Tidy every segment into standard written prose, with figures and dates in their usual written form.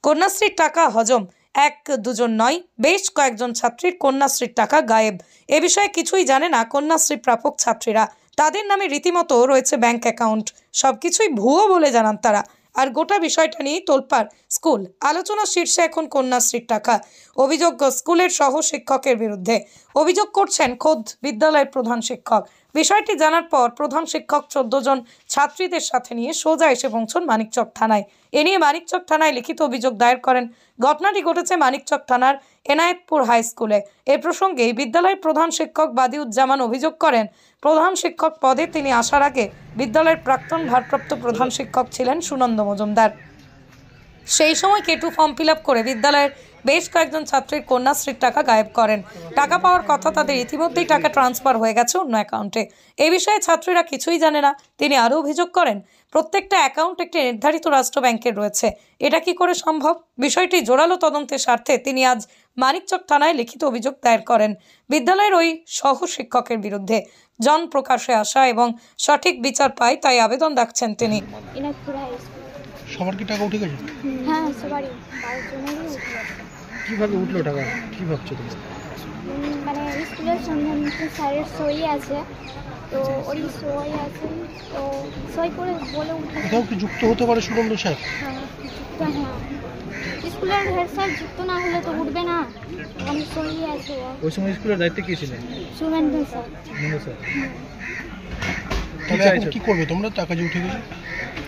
কন্যাশ্রীর টাকা হজম। এক দুজন নয়, বেশ কয়েকজন ছাত্রীর কন্যাশ্রীর টাকা গায়েব। এ বিষয়ে কিছুই জানে না কন্যাশ্রী প্রাপক ছাত্রীরা। তাদের নামে রীতিমতো রয়েছে ব্যাংক অ্যাকাউন্ট। সবকিছুই ভুয়ো বলে জানান তারা। আর গোটা বিষয়টা নিয়ে তোলপাড় স্কুল। আলোচনার শীর্ষে এখন কন্যাশ্রীর টাকা। অভিযোগ স্কুলের সহ শিক্ষকের বিরুদ্ধে। অভিযোগ করছেন খোদ বিদ্যালয়ের প্রধান শিক্ষক। বিষয়টি জানার পর প্রধান শিক্ষক 14 জন ছাত্রীদের সাথে নিয়ে সোজা এসে পৌঁছন মানিকচক থানায়। এ নিয়ে মানিকচক থানায় লিখিত অভিযোগ দায়ের করেন। ঘটনাটি ঘটেছে মানিকচক থানার এনায়েতপুর হাই স্কুলে। এ প্রসঙ্গে বিদ্যালয়ের প্রধান শিক্ষক বাদিউজ্জামান অভিযোগ করেন, প্রধান শিক্ষক পদে তিনি আসার আগে বিদ্যালয়ের প্রাক্তন ভারপ্রাপ্ত প্রধান শিক্ষক ছিলেন সুনন্দ মজুমদার। সেই সময় কেটু ফর্ম ফিল আপ করে বিদ্যালয়ের বেশ কয়েকজন ছাত্রীর কন্যাশ্রীর টাকা গায়েব করেন। টাকা পাওয়ার কথা, তাদের ইতিমধ্যেই টাকা ট্রান্সফার হয়ে গেছে অন্য অ্যাকাউন্টে। এই বিষয়ে ছাত্রীরা কিছুই জানে না। তিনি আরও অভিযোগ করেন, প্রত্যেকটা অ্যাকাউন্ট একটি নির্ধারিত রাষ্ট্র ব্যাংকের রয়েছে। এটা কি করে সম্ভব? বিষয়টি জোরালো তদন্তের স্বার্থে তিনি আজ মানিকচক থানায় লিখিত অভিযোগ দায়ের করেন বিদ্যালয়ের ওই সহ শিক্ষকের বিরুদ্ধে। জন প্রকাশে আসা এবং সঠিক বিচার পায় তাই আবেদন রাখছেন তিনি। সবার কি টাকা উঠে গেছে? হ্যাঁ, সবারই। কিভাবে উঠলো টাকা? কি ভাবছো তুমি? মানে স্কুলের সম্বন্ধে স্যারের সই আছে, তো ওই সই আছে, তো সই করে বলে উঠে। এটাও কি যুক্ত হতে পারে সুনন্দ স্যার? হ্যাঁ, স্কুলের হেড স্যার যুক্ত না হলে তো উঠবে না। আমি সই আছে। ওই সময় স্কুলের দায়িত্বে কে ছিলেন? সুমেন্দ্র স্যার। স্যার। তাহলে এখন কি করবে তোমরা? টাকা যে উঠে গেছে,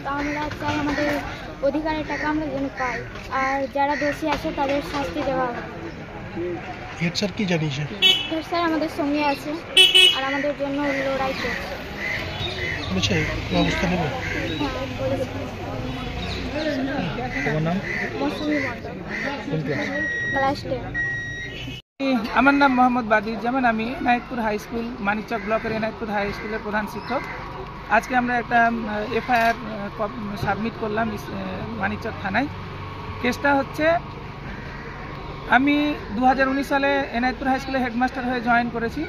তা আমরা চাই আমাদের অধিকারের টাকা আমরা যেন পাই, আর যারা দোষী আছে তাদের শাস্তি দেওয়া হবে। হেড স্যার কি জানিয়েছে? হেড স্যার আমাদের সঙ্গে আছে আর আমাদের জন্য লড়াই করছে। বলেছে ব্যবস্থা নেবে? হ্যাঁ, বলেছে। তোমার নাম? মৌসুমী মণ্ডল, কোন ক্লাস? ক্লাস 10। আমার নাম মোহাম্মদ বাদিউজ্জামান। আমি এনায়েতপুর হাই স্কুল, মানিকচক ব্লকের এনায়েতপুর হাই স্কুলের প্রধান শিক্ষক। আজকে আমরা একটা এফআইআর সাবমিট করলাম মানিকচক থানায়। কেসটা হচ্ছে, আমি 2019 সালে এনায়েতপুর হাই স্কুলে হেডমাস্টার হয়ে জয়েন করেছি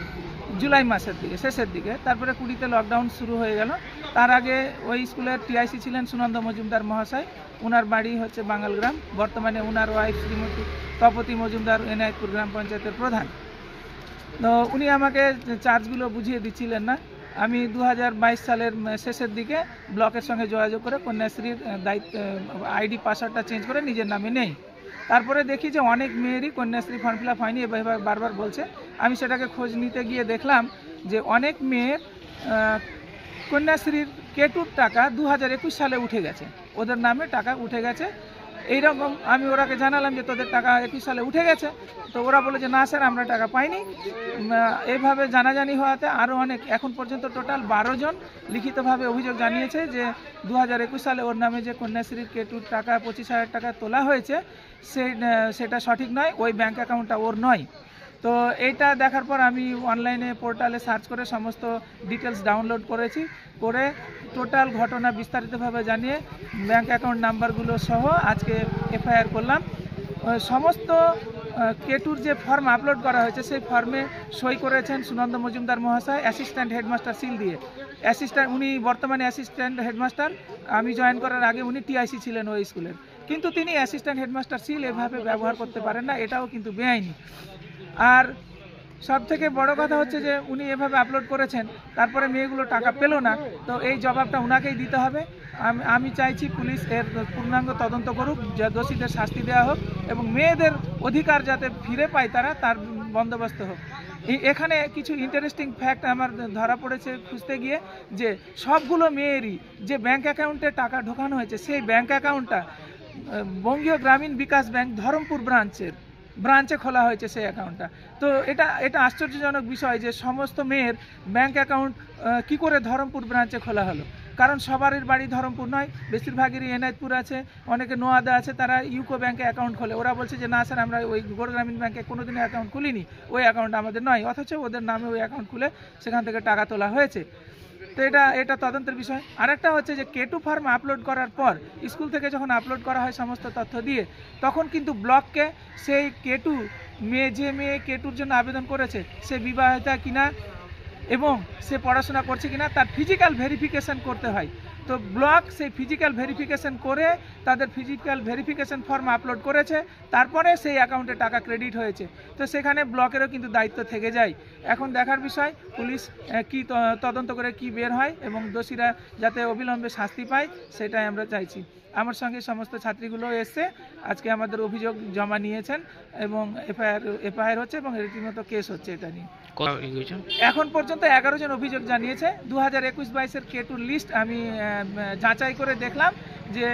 জুলাই মাসের দিকে, শেষের দিকে। তারপরে 20তে লকডাউন শুরু হয়ে গেল। তার আগে ওই স্কুলের টিআইসি ছিলেন সুনন্দ মজুমদার মহাশয়। ওনার বাড়ি হচ্ছে বাঙালগ্রাম। বর্তমানে ওনার ওয়াইফ শ্রীমতী তপতি মজুমদার এনায়েতপুর গ্রাম পঞ্চায়েতের প্রধান। তো উনি আমাকে চার্জগুলো বুঝিয়ে দিচ্ছিলেন না। আমি 2022 সালের শেষের দিকে ব্লকের সঙ্গে যোগাযোগ করে কন্যাশ্রীর দায়িত্ব আইডি পাসওয়ার্ডটা চেঞ্জ করে নিজের নামে নেই। তারপরে দেখি যে অনেক মেয়েরই কন্যাশ্রী ফর্ম ফিল আপ হয়নি, এবার বারবার বলছে। আমি সেটাকে খোঁজ নিতে গিয়ে দেখলাম যে অনেক মেয়ের কন্যাশ্রীর কেটুর টাকা 2021 সালে উঠে গেছে, ওদের নামে টাকা উঠে গেছে। এইরকম আমি ওরাকে জানালাম যে তোদের টাকা 21 সালে উঠে গেছে, তো ওরা বলে যে না স্যার, আমরা টাকা পাইনি। এইভাবে জানাজানি হওয়াতে আরও অনেক, এখন পর্যন্ত টোটাল 12 জন লিখিতভাবে অভিযোগ জানিয়েছে যে 2021 সালে ওর নামে যে কন্যাশ্রীর কেটুর টাকা 25,000 টাকা তোলা হয়েছে সেটা সঠিক নয়, ওই ব্যাঙ্ক অ্যাকাউন্টটা ওর নয়। তো এইটা দেখার পর আমি অনলাইনে পোর্টালে সার্চ করে সমস্ত ডিটেলস ডাউনলোড করেছি, করে টোটাল ঘটনা বিস্তারিতভাবে জানিয়ে ব্যাঙ্ক অ্যাকাউন্ট নাম্বারগুলো সহ আজকে এফআইআর করলাম। সমস্ত কেটুর যে ফর্ম আপলোড করা হয়েছে সেই ফর্মে সই করেছেন সুনন্দ মজুমদার মহাশয়, অ্যাসিস্ট্যান্ট হেডমাস্টার সিল দিয়ে। উনি বর্তমানে অ্যাসিস্ট্যান্ট হেডমাস্টার। আমি জয়েন করার আগে উনি টিআইসি ছিলেন ওই স্কুলের, কিন্তু তিনি অ্যাসিস্ট্যান্ট হেডমাস্টার সিল এভাবে ব্যবহার করতে পারেন না, এটাও কিন্তু বেআইনি। আর সব থেকে বড় কথা হচ্ছে যে উনি এভাবে আপলোড করেছেন, তারপরে মেয়েগুলো টাকা পেল না, তো এই জবাবটা ওনাকেই দিতে হবে। আমি চাইছি পুলিশ এর পূর্ণাঙ্গ তদন্ত করুক, যা দোষীদের শাস্তি দেওয়া হোক এবং মেয়েদের অধিকার যাতে ফিরে পায় তার বন্দোবস্ত হোক। এখানে কিছু ইন্টারেস্টিং ফ্যাক্ট আমার ধরা পড়েছে খুঁজতে গিয়ে, যে সবগুলো মেয়েরই যে ব্যাঙ্ক অ্যাকাউন্টে টাকা ঢোকানো হয়েছে সেই ব্যাঙ্ক অ্যাকাউন্টটা বঙ্গীয় গ্রামীণ বিকাশ ব্যাংক ধরমপুর ব্রাঞ্চে খোলা হয়েছে সেই অ্যাকাউন্টটা। তো এটা আশ্চর্যজনক বিষয় যে সমস্ত মেয়ের ব্যাঙ্ক অ্যাকাউন্ট কি করে ধরমপুর ব্রাঞ্চে খোলা হলো। কারণ সবারই বাড়ি ধরমপুর নয়, বেশিরভাগেরই এনায়েতপুর আছে, অনেকে নোয়াদা আছে, তারা ইউকো ব্যাঙ্কে অ্যাকাউন্ট খোলে। ওরা বলছে যে না স্যার, আমরা ওই গৌড় গ্রামীণ ব্যাঙ্কে কোনোদিনও অ্যাকাউন্ট খুলিনি, ওই অ্যাকাউন্ট আমাদের নয়, অথচ ওদের নামে ওই অ্যাকাউন্ট খুলে সেখান থেকে টাকা তোলা হয়েছে। তো এটা তদন্তের বিষয়। আরেকটা হচ্ছে যে কেটু ফর্ম আপলোড করার পর স্কুল থেকে যখন আপলোড করা হয় সমস্ত তথ্য দিয়ে, তখন কিন্তু ব্লককে সেই যে মেয়ে কেটুর জন্য আবেদন করেছে সে বিবাহিতা কিনা এবং সে পড়াশোনা করছে কিনা তার ফিজিক্যাল ভেরিফিকেশন করতে হয়। তো ব্লক সেই ফিজিক্যাল ভেরিফিকেশন করে তাদের ফিজিক্যাল ভেরিফিকেশন ফর্ম আপলোড করেছে, তারপরে সেই অ্যাকাউন্টে টাকা ক্রেডিট হয়েছে। তো সেখানে ব্লকেরও কিন্তু দায়িত্ব থেকে যায়। এখন দেখার বিষয় পুলিশ কি তদন্ত করে কি বের হয় এবং দোষীরা যাতে অবিলম্বে শাস্তি পায় সেটাই আমরা চাইছি। আমার সঙ্গে সমস্ত ছাত্রীগুলো এসে আজকে আমাদের অভিযোগ জমা নিয়েছেন এবং এফআইআর হচ্ছে এবং রীতিমতো কেস হচ্ছে এটা নিয়ে। এখন পর্যন্ত 11 জন অভিযোগ জানিয়েছে। 2021-22-এর কেটুর লিস্ট আমি যাচাই করে দেখলাম যে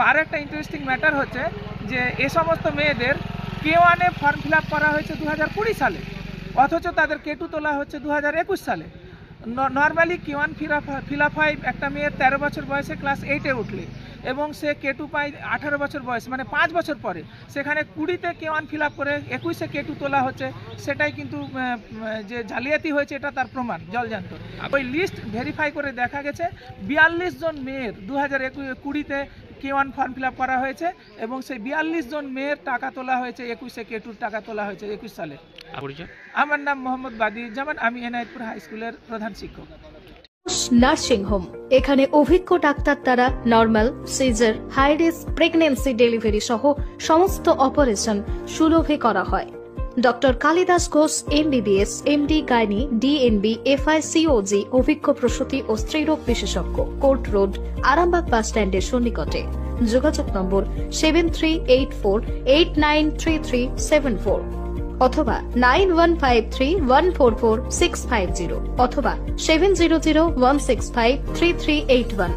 আর একটা ইন্টারেস্টিং ম্যাটার হচ্ছে যে এ সমস্ত মেয়েদের K1-এ ফর্ম ফিল আপ করা হয়েছে 2020 সালে, অথচ তাদের কেটু তোলা হচ্ছে 2021 সালে। নর্মালি K1 ফিল আপ হয় একটা মেয়ের 13 বছর বয়সে ক্লাস 8-এ উঠলে, এবং সে কেটু পায় 18 বছর বয়স, মানে 5 বছর পরে। সেখানে 20-তে K1 ফিল আপ করে 21-এ কেটু তোলা হচ্ছে, সেটাই কিন্তু যে জালিয়াতি হয়েছে এটা তার প্রমাণ জলজান্ত। ওই লিস্ট ভেরিফাই করে দেখা গেছে 42 জন মেয়ের 2020-তে K1 ফর্ম ফিল আপ করা হয়েছে এবং সেই 42 জন মেয়ের টাকা তোলা হয়েছে 21-এ কেটুর টাকা তোলা হয়েছে 21 সালে। আমার নাম মোহাম্মদ বাদিউজ্জামান, আমি এনায়েতপুর হাই স্কুলের প্রধান শিক্ষক। নার্সিং হোম, এখানে অভিজ্ঞ ডাক্তার দ্বারা normal, caesar, high risk pregnancy, delivery সহ সমস্ত অপারেশন সুলভে করা হয়। Doctor Kalidas Ghosh MBBS, MD gynae, DNB, FICOG অভিজ্ঞ প্রসূতি ও স্ত্রীরোগ বিশেষজ্ঞ, কোর্ট রোড, আরামবাগ বাস স্ট্যান্ডের সন্নিকটে। যোগাযোগ নম্বর 7384893374 অথবা 9153144650 অথবা 7001653381।